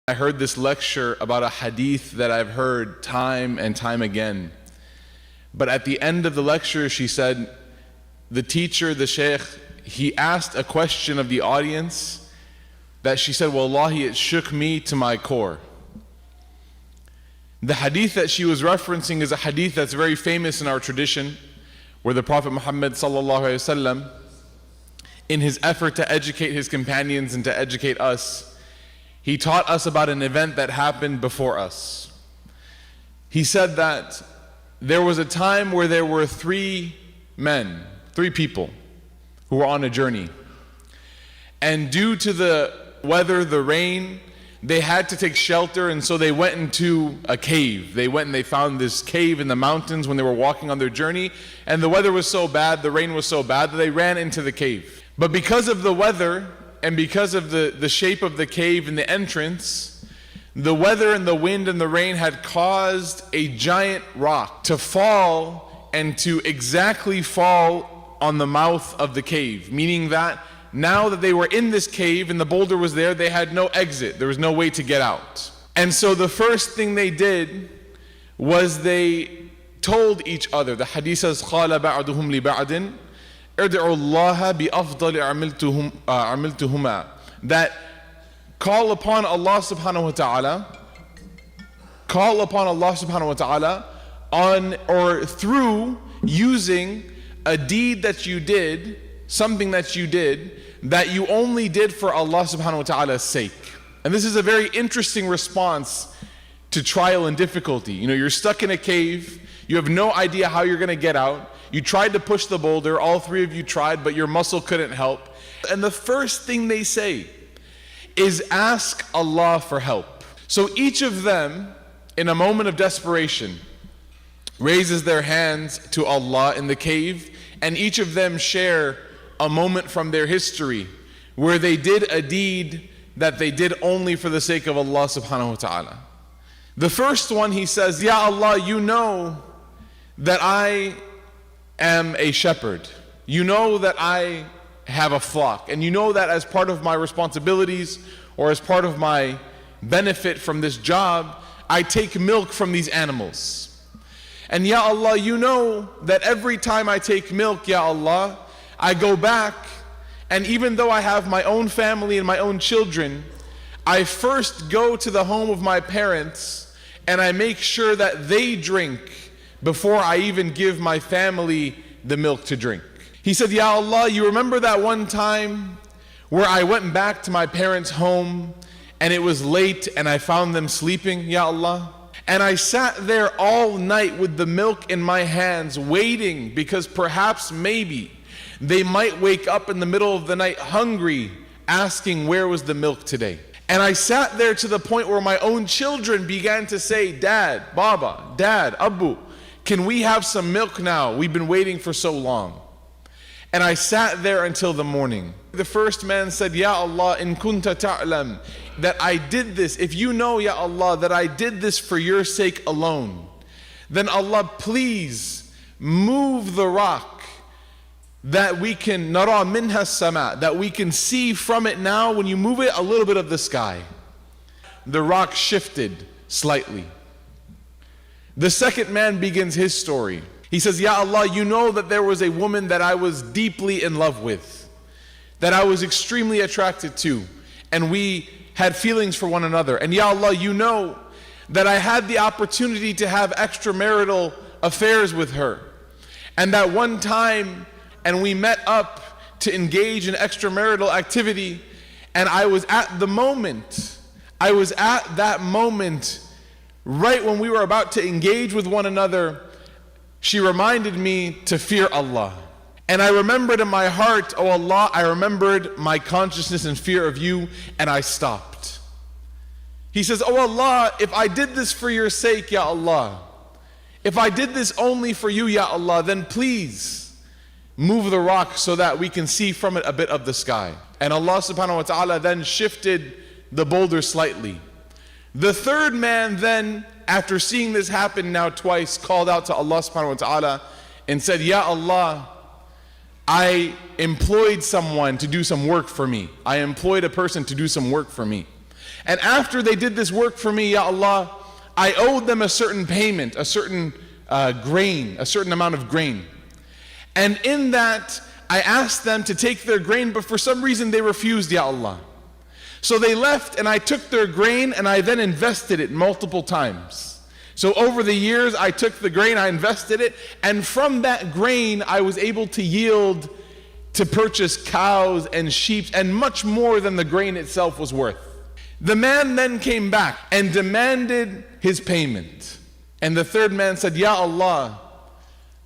I heard this lecture about a hadith that I've heard time and time again. But at the end of the lecture, she said, the teacher, the sheikh, he asked a question of the audience that she said, Wallahi, it shook me to my core. The hadith that she was referencing is a hadith that's very famous in our tradition, where the Prophet Muhammad sallallahu alaihi wasallam, in his effort to educate his companions and to educate us, he taught us about an event that happened before us. He said that there was a time where there were three people who were on a journey. And due to the weather, the rain, they had to take shelter, and so they went into a cave. They went and they found this cave in the mountains when they were walking on their journey, and the weather was so bad, the rain was so bad, that they ran into the cave. But because of the weather, and because of the shape of the cave and the entrance, the weather and the wind and the rain had caused a giant rock to fall and to exactly fall on the mouth of the cave, meaning that now that they were in this cave and the boulder was there, they had no exit. There was no way to get out. And so the first thing they did was they told each other, the hadith says, قَالَ بَعْضُهُمْ لِبَعْضٍ ادعوا الله بأفضل عملتهما, that call upon Allah subhanahu wa ta'ala on or through using a deed that you did, something that you did that you only did for Allah subhanahu wa ta'ala's sake. And this is a very interesting response to trial and difficulty. You know, you're stuck in a cave, you have no idea how you're going to get out. You tried to push the boulder, all three of you tried, but your muscle couldn't help. And the first thing they say is ask Allah for help. So each of them, in a moment of desperation, raises their hands to Allah in the cave, and each of them share a moment from their history where they did a deed that they did only for the sake of Allah subhanahu wa ta'ala. The first one, he says, Ya Allah, you know that I am a shepherd. You know that I have a flock, and you know that as part of my responsibilities or as part of my benefit from this job, I take milk from these animals. And Ya Allah, you know that every time I take milk, Ya Allah, I go back, and even though I have my own family and my own children, I first go to the home of my parents and I make sure that they drink before I even give my family the milk to drink. He said, Ya Allah, you remember that one time where I went back to my parents' home and it was late and I found them sleeping, Ya Allah? And I sat there all night with the milk in my hands waiting, because perhaps maybe they might wake up in the middle of the night hungry, asking where was the milk today. And I sat there to the point where my own children began to say, Dad, Baba, Dad, Abu, can we have some milk now? We've been waiting for so long. And I sat there until the morning. The first man said, Ya Allah, in kunta ta'lam, that I did this, if you know, Ya Allah, that I did this for your sake alone, then Allah, please move the rock that we can, nara minha sama, that we can see from it now. When you move it, a little bit of the sky. The rock shifted slightly. The second man begins his story. He says, Ya Allah, you know that there was a woman that I was deeply in love with, that I was extremely attracted to, and we had feelings for one another. And Ya Allah, you know that I had the opportunity to have extramarital affairs with her. And that one time, and we met up to engage in extramarital activity, and I was at that moment, right when we were about to engage with one another, she reminded me to fear Allah. And I remembered in my heart, oh Allah, I remembered my consciousness and fear of you, and I stopped. He says, oh Allah, if I did this for your sake, Ya Allah, if I did this only for you, Ya Allah, then please move the rock so that we can see from it a bit of the sky. And Allah subhanahu wa ta'ala then shifted the boulder slightly. The third man then, after seeing this happen now twice, called out to Allah subhanahu wa ta'ala and said, Ya Allah, I employed someone to do some work for me. I employed a person to do some work for me. And after they did this work for me, Ya Allah, I owed them a certain payment, a certain grain, a certain amount of grain. And in that, I asked them to take their grain, but for some reason they refused, Ya Allah. So they left, and I took their grain, and I then invested it multiple times. So over the years, I took the grain, I invested it, and from that grain, I was able to yield to purchase cows and sheep, and much more than the grain itself was worth. The man then came back and demanded his payment. And the third man said, Ya Allah,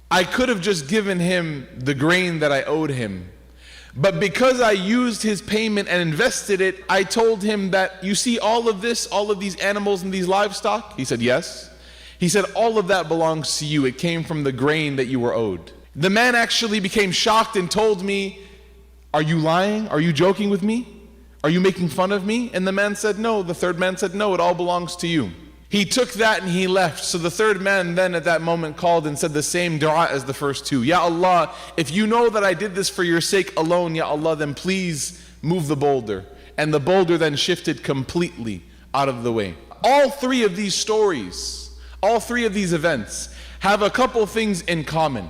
I could have just given him the grain that I owed him. But because I used his payment and invested it, I told him that, you see all of this, all of these animals and these livestock? He said, yes. He said, all of that belongs to you. It came from the grain that you were owed. The man actually became shocked and told me, are you lying? Are you joking with me? Are you making fun of me? And the man said, no. The third man said, no, it all belongs to you. He took that and he left. So the third man then at that moment called and said the same dua as the first two. Ya Allah, if you know that I did this for your sake alone, Ya Allah, then please move the boulder. And the boulder then shifted completely out of the way. All three of these stories, all three of these events have a couple things in common.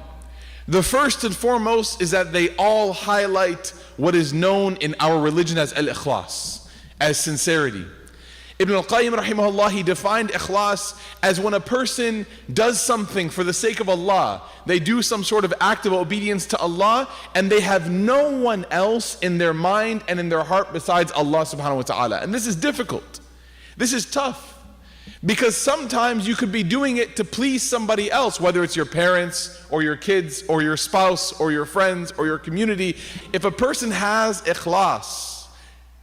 The first and foremost is that they all highlight what is known in our religion as al-ikhlas, as sincerity. Ibn al-Qayyim rahimahullah, he defined ikhlas as when a person does something for the sake of Allah. They do some sort of act of obedience to Allah, and they have no one else in their mind and in their heart besides Allah subhanahu wa ta'ala. And this is difficult. This is tough. Because sometimes you could be doing it to please somebody else, whether it's your parents or your kids or your spouse or your friends or your community. If a person has ikhlas,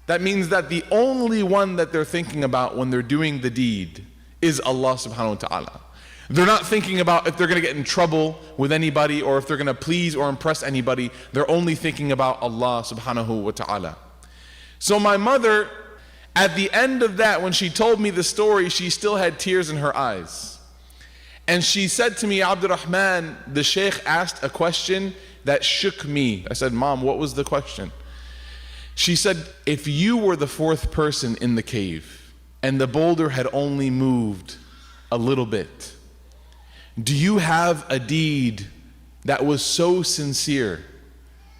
that means that the only one that they're thinking about when they're doing the deed is Allah subhanahu wa ta'ala. They're not thinking about if they're going to get in trouble with anybody or if they're going to please or impress anybody. They're only thinking about Allah subhanahu wa ta'ala. So my mother, at the end of that, when she told me the story, she still had tears in her eyes. And she said to me, Abdurrahman, the Shaykh asked a question that shook me. I said, Mom, what was the question? She said, if you were the fourth person in the cave and the boulder had only moved a little bit, do you have a deed that was so sincere,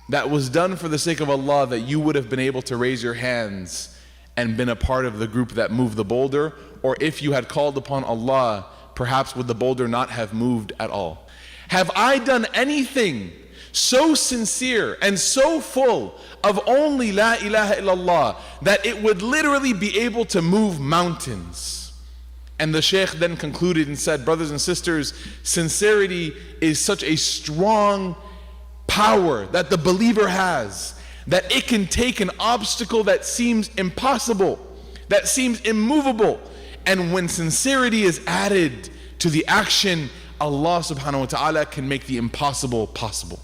that was done for the sake of Allah, that you would have been able to raise your hands and been a part of the group that moved the boulder? Or if you had called upon Allah, perhaps would the boulder not have moved at all? Have I done anything so sincere and so full of only La ilaha illallah that it would literally be able to move mountains? And the Shaykh then concluded and said, brothers and sisters, sincerity is such a strong power that the believer has, that it can take an obstacle that seems impossible, that seems immovable, and when sincerity is added to the action, Allah subhanahu wa ta'ala can make the impossible possible.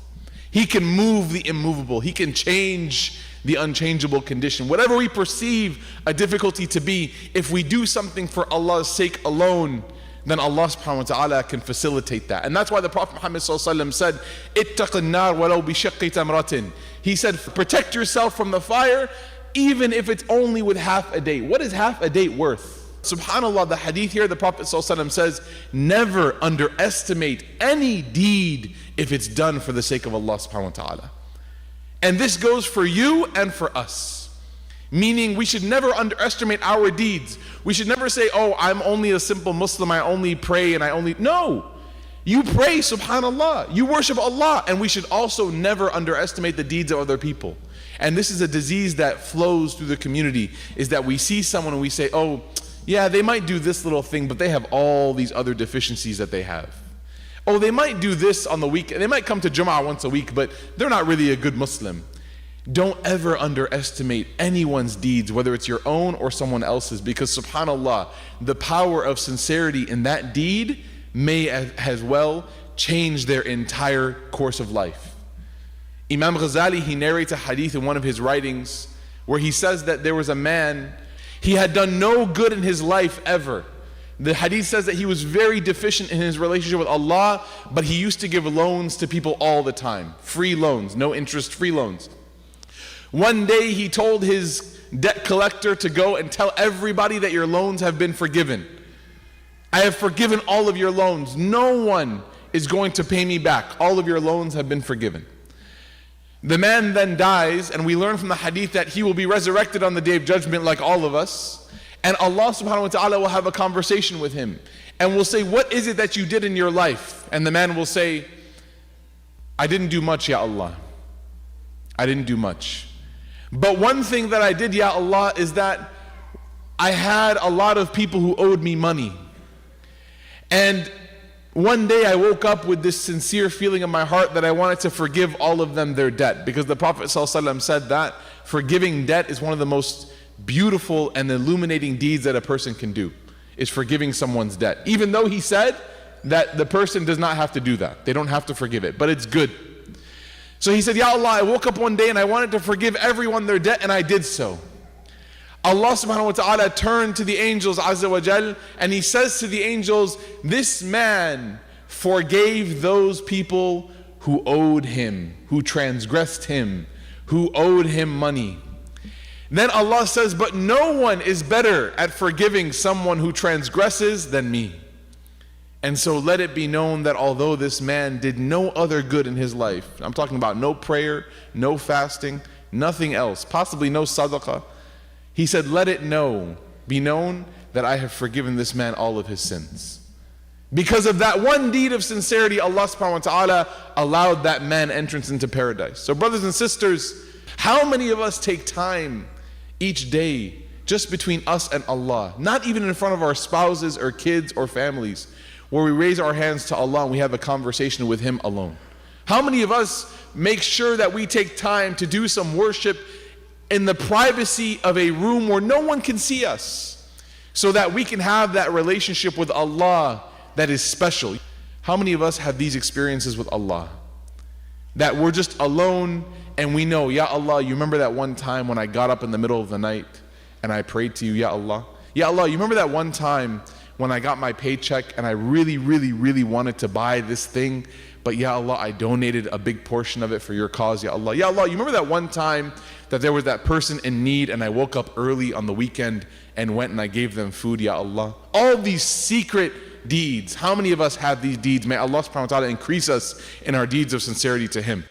He can move the immovable. He can change the unchangeable condition. Whatever we perceive a difficulty to be, if we do something for Allah's sake alone, then Allah subhanahu wa ta'ala can facilitate that. And that's why the Prophet Muhammad sallallahu alaihi wasallam said, اتَّقِ النَّارِ وَلَوْ بِشَقِّ تَمْرَةٍ. He said, protect yourself from the fire, even if it's only with half a date. What is half a date worth? SubhanAllah, the hadith here, the Prophet ﷺ says, never underestimate any deed if it's done for the sake of Allah subhanahu wa ta'ala. And this goes for you and for us. Meaning we should never underestimate our deeds. We should never say, oh, I'm only a simple Muslim, I only pray and I only... No! You pray, subhanAllah. You worship Allah. And we should also never underestimate the deeds of other people. And this is a disease that flows through the community, is that we see someone and we say, oh, yeah, they might do this little thing, but they have all these other deficiencies that they have. Oh, they might do this on the weekend. They might come to Jum'ah once a week, but they're not really a good Muslim. Don't ever underestimate anyone's deeds, whether it's your own or someone else's, because subhanAllah, the power of sincerity in that deed may as well change their entire course of life. Imam Ghazali, he narrates a hadith in one of his writings where he says that there was a man, he had done no good in his life ever. The hadith says that he was very deficient in his relationship with Allah, but he used to give loans to people all the time. Free loans, no interest, free loans. One day he told his debt collector to go and tell everybody that your loans have been forgiven. I have forgiven all of your loans. No one is going to pay me back. All of your loans have been forgiven. The man then dies, and we learn from the hadith that he will be resurrected on the day of judgment like all of us, and Allah subhanahu wa ta'ala will have a conversation with him and will say, what is it that you did in your life? And the man will say, I didn't do much, Ya Allah. I didn't do much. But one thing that I did, Ya Allah, is that I had a lot of people who owed me money. And one day I woke up with this sincere feeling in my heart that I wanted to forgive all of them their debt, because the Prophet ﷺ said that forgiving debt is one of the most beautiful and illuminating deeds that a person can do, is forgiving someone's debt. Even though he said that the person does not have to do that. They don't have to forgive it, but it's good. So he said, Ya Allah, I woke up one day and I wanted to forgive everyone their debt, and I did so. Allah subhanahu wa ta'ala turned to the angels Azza wa Jal, and he says to the angels, this man forgave those people who owed him, who transgressed him, who owed him money. Then Allah says, but no one is better at forgiving someone who transgresses than me. And so let it be known that although this man did no other good in his life, I'm talking about no prayer, no fasting, nothing else, possibly no sadaqah, he said, let it be known that I have forgiven this man all of his sins. Because of that one deed of sincerity, Allah subhanahu wa ta'ala allowed that man entrance into paradise. So brothers and sisters, how many of us take time each day just between us and Allah, not even in front of our spouses or kids or families, where we raise our hands to Allah and we have a conversation with Him alone? How many of us make sure that we take time to do some worship in the privacy of a room where no one can see us, so that we can have that relationship with Allah that is special? How many of us have these experiences with Allah, that we're just alone and we know, Ya Allah, you remember that one time when I got up in the middle of the night and I prayed to you, Ya Allah? Ya Allah, you remember that one time when I got my paycheck and I really wanted to buy this thing, but Ya Allah, I donated a big portion of it for your cause, Ya Allah. Ya Allah, you remember that one time that there was that person in need and I woke up early on the weekend and went and I gave them food, Ya Allah? All these secret deeds, how many of us have these deeds? May Allah subhanahu wa ta'ala increase us in our deeds of sincerity to Him.